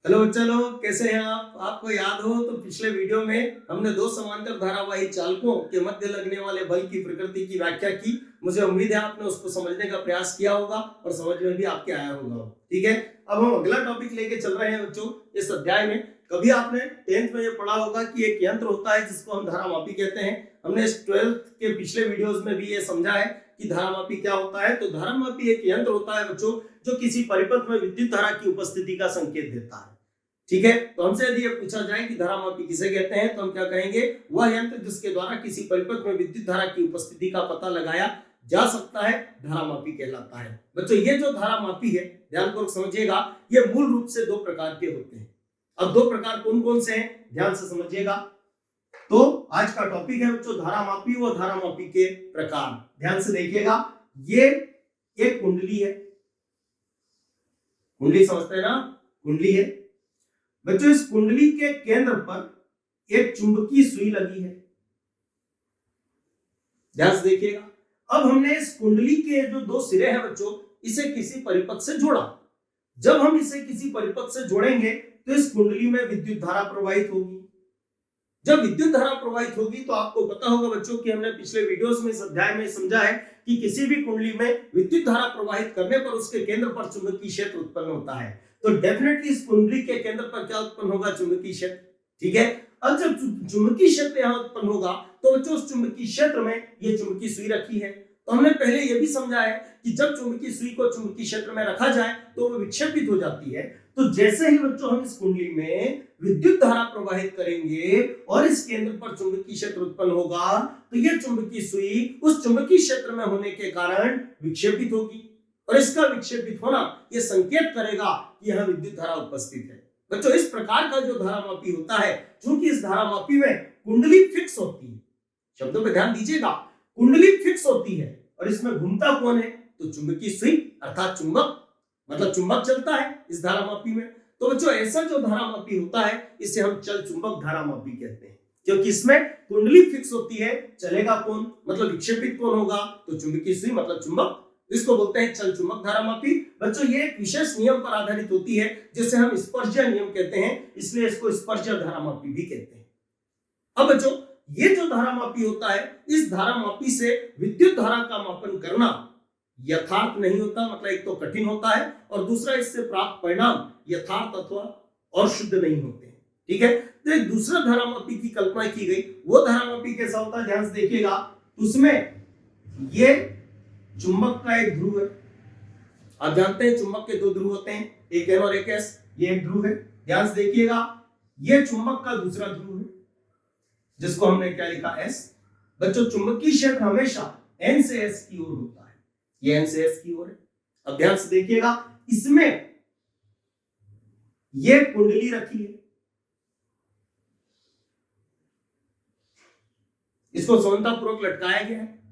Hello बच्चा लोग, कैसे हैं आप? आपको याद हो तो पिछले वीडियो में हमने दो समांतर धारावाही चालकों के मध्य लगने वाले बल की प्रकृति की व्याख्या की। मुझे उम्मीद है आपने उसको समझने का प्रयास किया होगा और समझ में भी आपके आया होगा। ठीक है, अब हम अगला टॉपिक लेके चल रहे हैं बच्चों इस अध्याय में। कभी आपने 10th में ये पढ़ा होगा कि एक यंत्र होता है जिसको हम धारामापी कहते हैं। हमने इस 12th के पिछले वीडियोस में भी ये समझा है कि धारामापी क्या होता है। तो धारामापी एक यंत्र होता है बच्चों जो किसी परिपथ में विद्युत धारा की उपस्थिति का संकेत देता है। ठीक है, तो हमसे यदि ये पूछा जाए कि धारामापी किसे कहते हैं तो हम क्या कहेंगे? वह यंत्र जिसके द्वारा किसी परिपथ में विद्युत धारा की उपस्थिति का पता लगाया जा सकता है धारामापी कहलाता है। बच्चों ये जो धारामापी है, ध्यानपूर्वक समझिएगा, ये मूल रूप से दो प्रकार के होते हैं। अब दो प्रकार कौन कौन से हैं, ध्यान से समझिएगा। तो आज का टॉपिक है बच्चों धारामापी व धारामापी के प्रकार। ध्यान से देखिएगा, ये एक कुंडली है। कुंडली समझते हैं ना, कुंडली है बच्चों। इस कुंडली के केंद्र पर एक चुंबकीय सुई लगी है। ध्यान से देखिएगा। अब हमने इस कुंडली के जो दो सिरे हैं बच्चों, इसे किसी परिपथ से जोड़ा। जब हम इसे किसी परिपथ से जोड़ेंगे तो इस कुंडली में विद्युत धारा प्रवाहित होगी। जब विद्युत धारा प्रवाहित होगी तो आपको पता होगा बच्चों कि हमने पिछले वीडियोस में इस अध्याय में समझा है कि किसी भी कुंडली में विद्युत धारा प्रवाहित करने पर उसके केंद्र पर चुंबकीय क्षेत्र उत्पन्न होता है। तो डेफिनेटली इस कुंडली के केंद्र पर क्या उत्पन्न होगा? चुंबकीय क्षेत्र। ठीक है, अब जब चुंबकीय क्षेत्र यहाँ उत्पन्न होगा तो बच्चों उस चुंबकीय क्षेत्र में ये चुंबकीय सुई रखी है। तो हमने पहले ये भी समझा है कि जब चुंबकीय सुई को चुंबकीय क्षेत्र में रखा जाए तो वो विक्षेपित हो जाती है। तो जैसे ही बच्चों हम इस कुंडली में विद्युत धारा प्रवाहित करेंगे और इस केंद्र पर चुंबकीय क्षेत्र उत्पन्न होगा तो यह चुंबकीय सुई उस चुंबकीय क्षेत्र में होने के कारण विक्षेपित होगी और इसका विक्षेपित होना यह संकेत करेगा कि यहां विद्युत धारा उपस्थित है। बच्चों इस प्रकार का जो धारामापी होता है, क्योंकि इस धारामापी में कुंडली फिक्स होती है, शब्दों पर ध्यान दीजिएगा, कुंडली फिक्स होती है और इसमें घूमता कौन है? तो चुंबकीय सुई अर्थात चुंबक, मतलब चुंबक चलता है इस धारामापी में। तो बच्चों ऐसा जो धारामापी होता है इसे हम चल चुंबक धारामापी कहते हैं, क्योंकि इसमें कुंडली फिक्स होती है। चलेगा कौन, मतलब विक्षेपित कौन होगा? तो चुंबकीय सुई मतलब चुंबक। इसको बोलते हैं चल चुंबक धारामापी। बच्चों ये एक विशेष नियम पर आधारित होती है जिसे हम स्पर्शीय नियम कहते हैं, इसलिए इसको स्पर्शीय धारामापी भी कहते हैं। अब बच्चों ये जो धारामापी होता है, इस धारामापी से विद्युत धारा का मापन करना यथार्थ नहीं होता, मतलब एक तो कठिन होता है और दूसरा इससे प्राप्त परिणाम यथार्थ अथवा और शुद्ध नहीं होते। ठीक है, तो एक दूसरा धारामापी की कल्पना की गई। वो धारामापी कैसा होता है, ध्यान से देखिएगा। उसमें ये चुंबक का एक ध्रुव है। आप जानते हैं चुंबक के दो ध्रुव होते हैं, एक एन और एक एस। ये एक ध्रुव है, ध्यान से देखिएगा। ये चुंबक का दूसरा ध्रुव है जिसको हमने क्या लिखा? एस। बच्चों चुंबकीय क्षेत्र हमेशा एन से एस की ओर होता है, ये एन से एस की ओर है। अब ध्यान से देखिएगा, इसमें ये कुंडली रखी है, इसको समानतापूर्वक लटकाया गया है।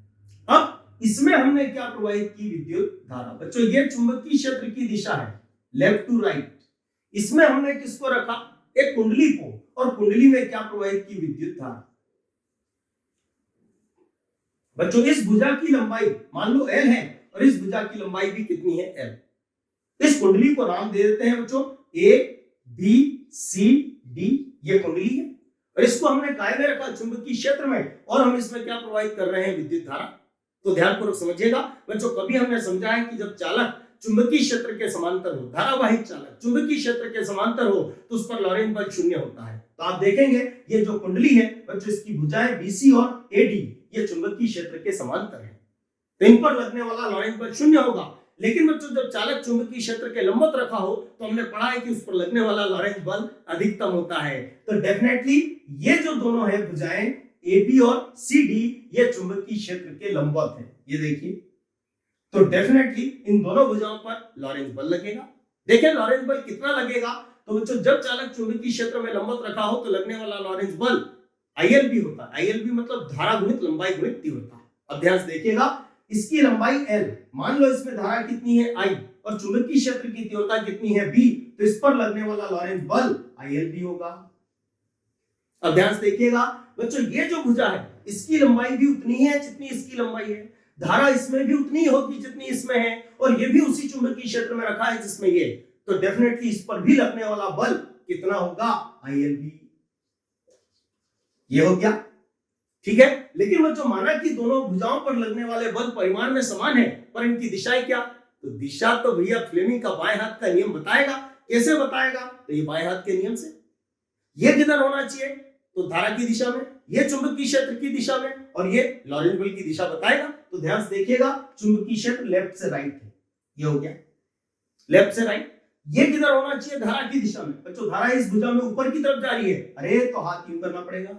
अब इसमें हमने क्या प्रवाहित की? विद्युत धारा। बच्चों ये चुंबकीय क्षेत्र की दिशा है, लेफ्ट टू राइट। इसमें हमने किसको रखा? एक कुंडली को, और कुंडली में क्या प्रवाहित की? विद्युत धारा। बच्चों इस भुजा की लंबाई मान लो L है और इस भुजा की लंबाई भी कितनी है? L। इस कुंडली को नाम दे देते हैं बच्चों A B C D। ये कुंडली है और इसको हमने काय में रखा? चुंबकीय क्षेत्र में, और हम इसमें क्या प्रवाहित कर रहे हैं? विद्युत धारा। तो ध्यानपूर्वक समझिएगा बच्चों, कभी हमने समझा है कि जब चालक चुंबकीय क्षेत्र के समांतर हो, धारावाहिक चालक चुंबकीय क्षेत्र के समांतर हो तो उस पर लॉरेंज बल शून्य होता है। तो आप देखेंगे ये जो कुंडली है बच्चों, इसकी भुजाएं BC और AD ये चुंबकीय क्षेत्र के समांतर है, तो इन पर लगने वाला लॉरेंज बल शून्य होगा। लेकिन बच्चों जब चालक चुंबकीय क्षेत्र के लंबत रखा हो तो हमने पढ़ा है कि उस पर लगने वाला लॉरेंज बल अधिकतम होता है। तो डेफिनेटली ये जो दोनों है भुजाएं AB और CD ये चुंबकीय क्षेत्र के लंबवत है। ये देखिए, तो डेफिनेटली इन दोनों भुजाओं पर लॉरेंज बल लगेगा। देखिए लॉरेंज बल कितना लगेगा? तो बच्चों जब चालक चुंबकीय क्षेत्र में लंबवत रखा हो तो लगने वाला लॉरेंज बल ILB होता है। ILB मतलब धारा गुणित लंबाई गुणित तीव्रता। अब ध्यान से देखिएगा, इसकी लंबाई L, मान लो इसमें धारा कितनी है I और चुंबकीय क्षेत्र की तीव्रता कितनी है B, तो इस पर लगने वाला लॉरेंज बल ILB होगा। अब ध्यान से देखिएगा बच्चों, ये जो भुजा है इसकी लंबाई भी उतनी है जितनी इसकी लंबाई है, धारा इसमें भी उतनी होगी जितनी इसमें है, और ये भी उसी चुंबकीय क्षेत्र में रखा है जिसमें ये। तो डेफिनेटली इस पर भी लगने वाला बल कितना होगा, ILB। ये हो गया, ठीक है। लेकिन बच्चों माना कि दोनों भुजाओं पर लगने वाले बल परिमाण में समान है, पर इनकी दिशाएं क्या? तो दिशा तो भैया फ्लेमिंग का बाएं हाथ का नियम बताएगा। कैसे बताएगा? तो ये बाएं हाथ के नियम से। ये किधर होना चाहिए? तो धारा की दिशा में, ये चुंबकीय क्षेत्र की दिशा में, और ये लॉरेंट बल की दिशा बताएगा। तो ध्यान से देखिएगा, चुंबकीय क्षेत्र लेफ्ट से राइट है, ये हो गया लेफ्ट से राइट। ये किधर होना चाहिए? धारा की दिशा में। बच्चों धारा इस भुजा में ऊपर की तरफ जा रही है, अरे तो हाथ यूं करना पड़ेगा।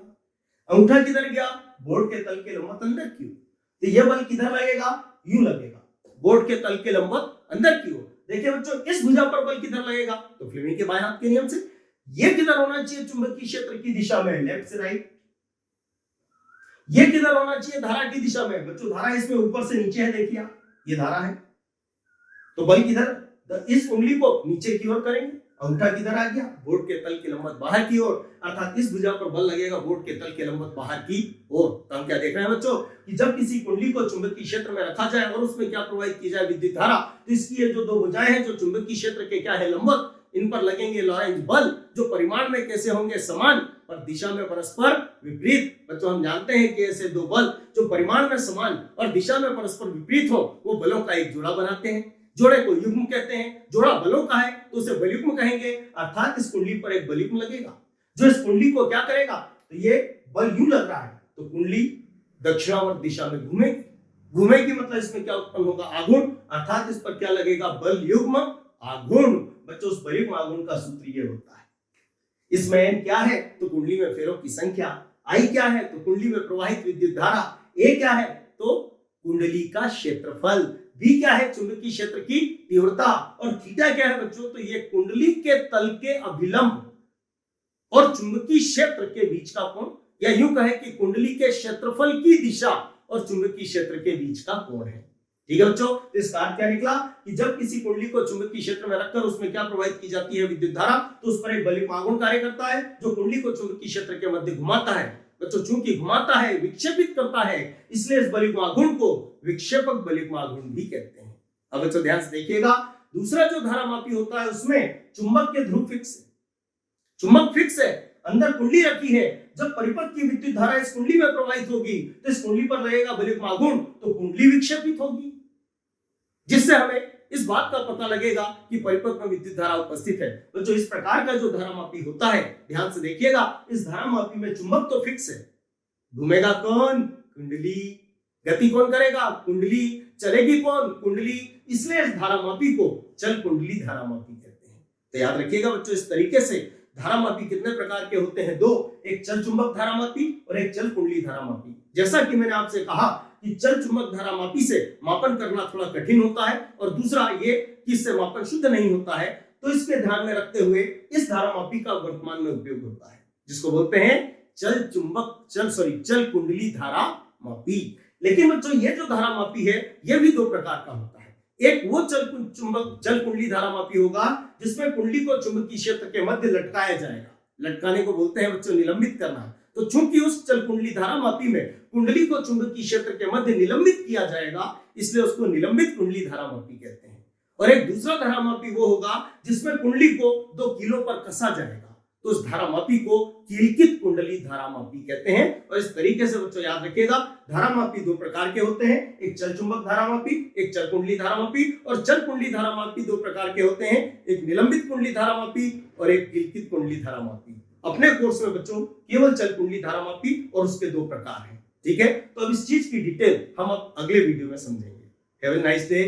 अंगूठा किधर गया? बोर्ड के तल के लंबवत अंदर की ओर। तो ये बल किधर लगेगा? यूं लगेगा, बोर्ड के तल के लंबवत अंदर की ओर। देखिए बच्चों, इस भुजा पर बल किधर लगेगा? तो फ्लेमिंग के बाएं हाथ के नियम से। ये किधर होना चाहिए? चुंबकीय क्षेत्र की दिशा में, लेफ्ट से राइट। ये किधर होना चाहिए? धारा की दिशा में। बच्चों धारा इसमें ऊपर से नीचे है, देखिए ये धारा है, तो बल किधर? इस उंगली को नीचे की ओर करेंगे, अंगूठा किधर आ गया? बोर्ड के तल के लंबवत बाहर की ओर, अर्थात इस भुजा पर बल लगेगा बोर्ड के तल के लंबवत बाहर की ओर। तो हम क्या देख रहे हैं बच्चों कि जब किसी कुंडली को चुंबकीय क्षेत्र में रखा जाए और उसमें क्या प्रवाहित की जाए? विद्युत धारा। तो इसकी ये जो दो भुजाएं हैं जो चुंबकीय क्षेत्र के क्या है? लंबवत, इन पर लगेंगे लॉरेंट बल, जो परिमाण में कैसे होंगे? समान, पर दिशा में परस्पर विपरीत। बच्चों हम जानते हैं कि ऐसे दो बल जो परिमाण में समान और दिशा में परस्पर विपरीत हो, वो बलों का एक जोड़ा बनाते हैं। जोड़े को युग्म कहते हैं। जोड़ा बलों का है तो उसे बलयुग्म कहेंगे, अर्थात इस कुंडली पर एक बलयुग्म लगेगा जो इस कुंडली को क्या करेगा? तो ये बल यूं लग रहा है, तो कुंडली दक्षिणावर्त दिशा में घूमेगी, मतलब इसमें क्या उत्पन्न होगा? आघूर्ण, अर्थात इस पर क्या लगेगा? बल युग्म आघूर्ण। बच्चों उस बल युग्म आघूर्ण का सूत्र ये होता है। इसमें n क्या है? तो कुंडली में फेरों की संख्या। I क्या है? तो कुंडली में प्रवाहित विद्युत धारा। A क्या है? तो कुंडली का क्षेत्रफल। B क्या है? चुंबकीय क्षेत्र की तीव्रता। और थीटा क्या है बच्चों? तो ये कुंडली के तल के अभिलंब और चुंबकीय क्षेत्र के बीच का कोण, या यूं कहें कि कुंडली के क्षेत्रफल की दिशा और चुंबकीय क्षेत्र के बीच का कोण है। ठीक है बच्चों, तो इसका अर्थ क्या निकला कि जब किसी कुंडली को चुंबकीय क्षेत्र में रखकर उसमें क्या प्रवाहित की जाती है? विद्युत धारा, तो उस पर एक बलयुग्म आघूर्ण कार्य करता है जो कुंडली को चुंबकीय क्षेत्र के मध्य घुमाता है। बच्चों चूंकि घुमाता है, विक्षेपित करता है, इसलिए इस बलयुग्म आघूर्ण को विक्षेपक बलयुग्म आघूर्ण भी कहते हैं। अब बच्चों ध्यान से देखिएगा, दूसरा जो धारामापी होता है उसमें चुंबक के ध्रुव फिक्स है, चुंबक फिक्स है, अंदर कुंडली रखी है। जब परिपथ की विद्युत धारा इस कुंडली में प्रवाहित होगी तो इस कुंडली पर लगेगा बलयुग्म आघूर्ण, तो कुंडली विक्षेपित होगी, जिससे हमें इस बात का पता लगेगा कि परिपथ में विद्युत धारा उपस्थित है। तो जो इस प्रकार का जो धारामापी होता है, ध्यान से देखिएगा, इस धारामापी में चुंबक तो फिक्स है, घूमेगा कौन? कुंडली। गति कौन करेगा? कुंडली। चलेगी कौन? कुंडली। इसलिए इस धारामापी को चल कुंडली धारामापी कहते हैं। तो याद रखिएगा बच्चों, इस तरीके से धारामापी कितने प्रकार के होते हैं? दो, एक चल चुंबक धारामापी और एक चल कुंडली धारामापी। जैसा कि मैंने आपसे कहा कि चल चुंबक धारामापी से मापन करना थोड़ा कठिन होता है, और दूसरा ये कि इससे मापन शुद्ध नहीं होता है, तो इसके ध्यान में रखते हुए इस धारामापी का वर्तमान में उपयोग होता है, जिसको बोलते हैं चल कुंडली धारामापी। लेकिन बच्चों ये जो धारामापी है ये भी दो प्रकार का होता है। एक वो चल कुंडली धारामापी होगा जिसमें कुंडली को चुंबकीय क्षेत्र के मध्य लटकाया जाएगा। लटकाने को बोलते हैं बच्चों निलंबित करना। तो चूंकि उस चल कुंडली धारामापी में कुंडली को चुंबकीय क्षेत्र के मध्य निलंबित किया जाएगा, इसलिए उसको निलंबित कुंडली धारामापी कहते हैं। और एक दूसरा धारामापी वो होगा जिसमें कुंडली को 2 कीलों पर कसा जाएगा, तो उस धारामापी को कीलकित कुंडली धारामापी कहते हैं। और इस तरीके से बच्चों याद रखिएगा, धारामापी दो प्रकार के होते हैं, एक चल चुंबक धारामापी, एक चल कुंडली धारामापी। और चल कुंडली धारामापी दो प्रकार के होते हैं, एक निलंबित कुंडली धारामापी और एक कीलकित कुंडली धारामापी। अपने कोर्स में बच्चों केवल चल कुंडली धारामापी और उसके दो प्रकार हैं। ठीक है, तो अब इस चीज की डिटेल हम अब अगले वीडियो में समझेंगे। Have a nice day.